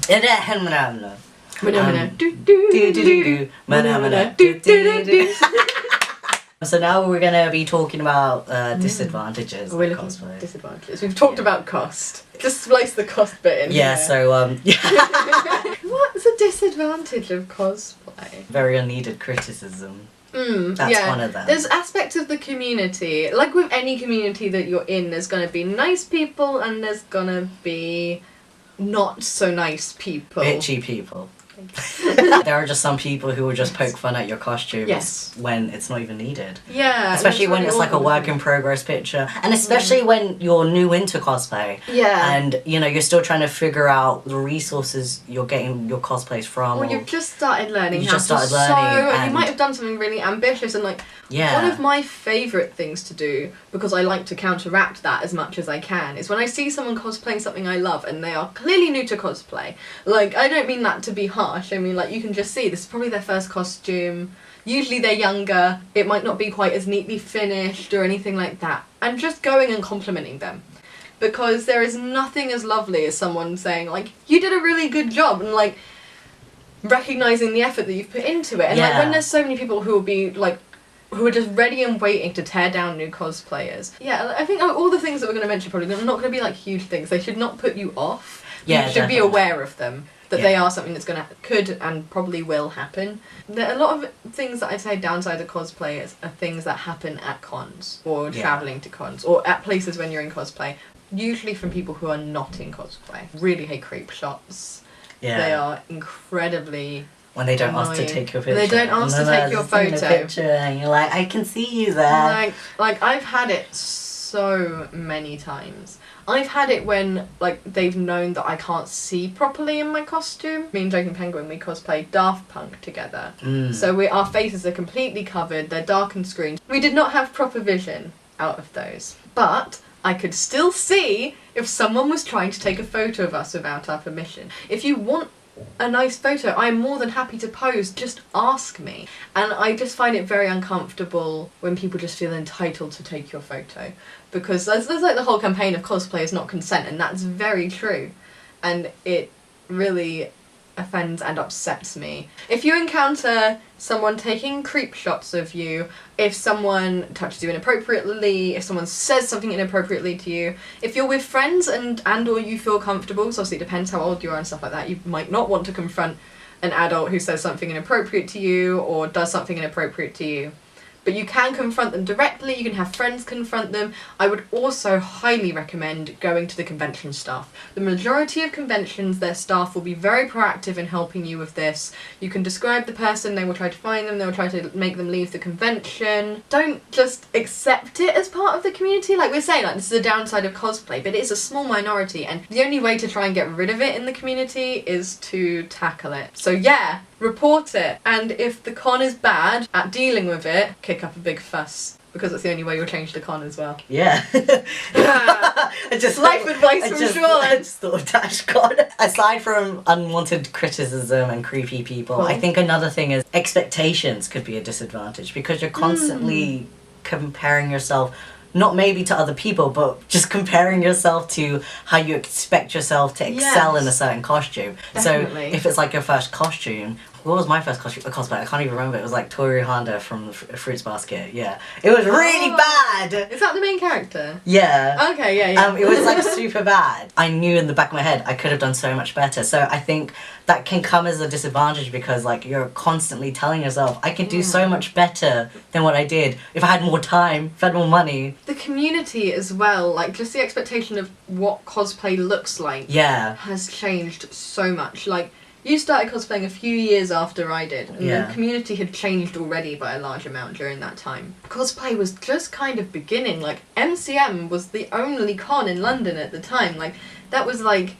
So now we're going to be talking about disadvantages of cosplay. Disadvantages. We've talked about cost. Just slice the cost bit in here. So, What's a disadvantage of cosplay? Very unneeded criticism. That's one of them. There's aspects of the community, like with any community that you're in, there's going to be nice people and there's going to be not so nice people. Bitchy people. There are just some people who will just poke fun at your costumes when it's not even needed. Yeah. Especially when it's like a work in progress picture. And especially when you're new into cosplay. Yeah. And, you know, you're still trying to figure out the resources you're getting your cosplays from. Or you've just started learning and you might have done something really ambitious and like... Yeah. One of my favourite things to do, because I like to counteract that as much as I can, is when I see someone cosplaying something I love and they are clearly new to cosplay. Like, I don't mean that to be harsh, I mean like you can just see this is probably their first costume, usually they're younger, it might not be quite as neatly finished or anything like that, and just going and complimenting them. Because there is nothing as lovely as someone saying like, you did a really good job, and like recognising the effort that you've put into it. And like when there's so many people who will be like, who are just ready and waiting to tear down new cosplayers. Yeah, I think all the things that we're going to mention probably are not going to be like huge things. They should not put you off. Yeah, you should be aware of them. That they are something that's could and probably will happen. There are a lot of things that I'd say downside of cosplayers are things that happen at cons or travelling to cons or at places when you're in cosplay. Usually from people who are not in cosplay. Really hate creep shots. Yeah. They are incredibly... When they don't ask to take your picture. When they don't ask to take your photo. And you're like, I can see you there. Like I've had it so many times. I've had it when like they've known that I can't see properly in my costume. Me and Joking Penguin, we cosplayed Daft Punk together. So our faces are completely covered, they're darkened screens. We did not have proper vision out of those. But I could still see if someone was trying to take a photo of us without our permission. If you want a nice photo, I'm more than happy to pose, just ask me. And I just find it very uncomfortable when people just feel entitled to take your photo, because there's like the whole campaign of cosplay is not consent, and that's very true, and it really offends and upsets me. If you encounter someone taking creep shots of you, if someone touches you inappropriately, if someone says something inappropriately to you, if you're with friends and or you feel comfortable, so obviously it depends how old you are and stuff like that, you might not want to confront an adult who says something inappropriate to you or does something inappropriate to you. But you can confront them directly, you can have friends confront them. I would also highly recommend going to the convention staff. The majority of conventions, their staff will be very proactive in helping you with this. You can describe the person, they will try to find them, they will try to make them leave the convention. Don't just accept it as part of the community. Like we're saying, like this is a downside of cosplay, but it's a small minority, and the only way to try and get rid of it in the community is to tackle it. So yeah, report it, and if the con is bad at dealing with it, kick up a big fuss, because that's the only way you'll change the con as well. Yeah. Life advice from Shaun. I just thought of Dashcon. Aside from unwanted criticism and creepy people, I think another thing is expectations could be a disadvantage, because you're constantly comparing yourself, not maybe to other people, but just comparing yourself to how you expect yourself to excel in a certain costume. Definitely. So if it's like your first costume, what was my first cosplay? I can't even remember. It was like Tori Honda from the Fruits Basket. Yeah, it was really bad. Is that the main character? Yeah. Okay, yeah. It was like super bad. I knew in the back of my head I could have done so much better. So I think that can come as a disadvantage, because like you're constantly telling yourself, I could do so much better than what I did if I had more time, if I had more money. The community as well, like just the expectation of what cosplay looks like has changed so much. Like you started cosplaying a few years after I did, and the community had changed already by a large amount during that time. Cosplay was just kind of beginning. Like MCM was the only con in London at the time. Like that was like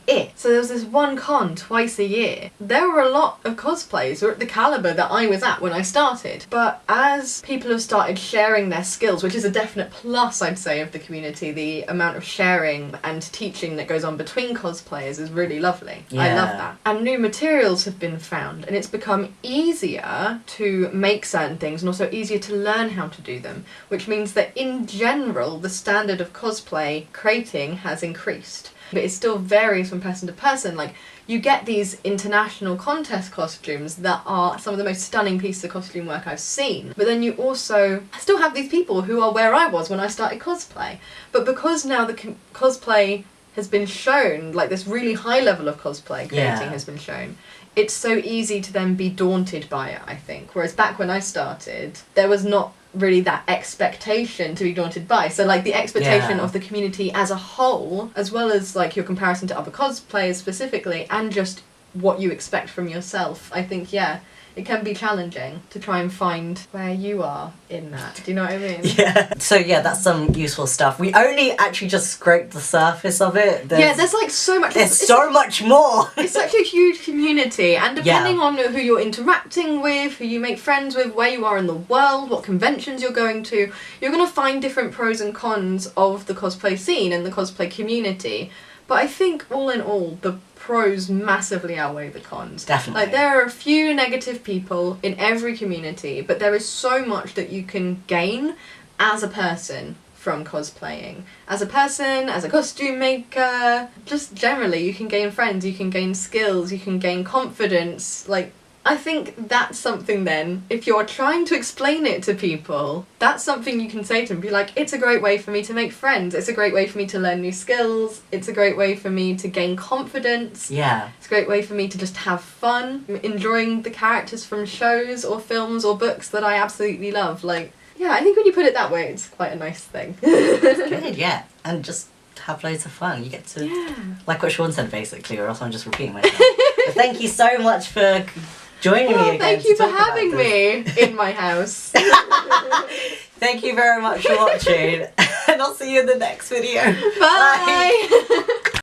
it. So there was this one con twice a year. There were a lot of cosplays who were at the calibre that I was at when I started. But as people have started sharing their skills, which is a definite plus, I'd say, of the community, the amount of sharing and teaching that goes on between cosplayers is really lovely. I love that. And new materials have been found, and it's become easier to make certain things and also easier to learn how to do them, which means that in general the standard of cosplay creating has increased. But it still varies from person to person. Like, you get these international contest costumes that are some of the most stunning pieces of costume work I've seen. But then you also still have these people who are where I was when I started cosplay. But because now the cosplay has been shown, like this really high level of cosplay creating has been shown, it's so easy to then be daunted by it, I think. Whereas back when I started, there was not really that expectation to be daunted by. So like the expectation of the community as a whole, as well as like your comparison to other cosplayers specifically, and just what you expect from yourself, I think, it can be challenging to try and find where you are in that. Do you know what I mean? Yeah. So that's some useful stuff. We only actually just scraped the surface of it. There's like so much. There's so much more. It's such a huge community, and depending on who you're interacting with, who you make friends with, where you are in the world, what conventions you're going to, you're going to find different pros and cons of the cosplay scene and the cosplay community. But I think all in all, the pros massively outweigh the cons. Definitely. Like, there are a few negative people in every community, but there is so much that you can gain as a person from cosplaying. As a person, as a costume maker, just generally, you can gain friends, you can gain skills, you can gain confidence. Like, I think that's something then, if you're trying to explain it to people, that's something you can say to them. Be like, it's a great way for me to make friends, it's a great way for me to learn new skills, it's a great way for me to gain confidence. Yeah. It's a great way for me to just have fun, enjoying the characters from shows or films or books that I absolutely love. Like, yeah, I think when you put it that way, it's quite a nice thing. It's good, yeah. And just have loads of fun. You get to, like what Shaun said basically, or else I'm just repeating myself. But thank you so much for joining me again. Thank you for having me in my house. Thank you very much for watching, and I'll see you in the next video. Bye. Bye.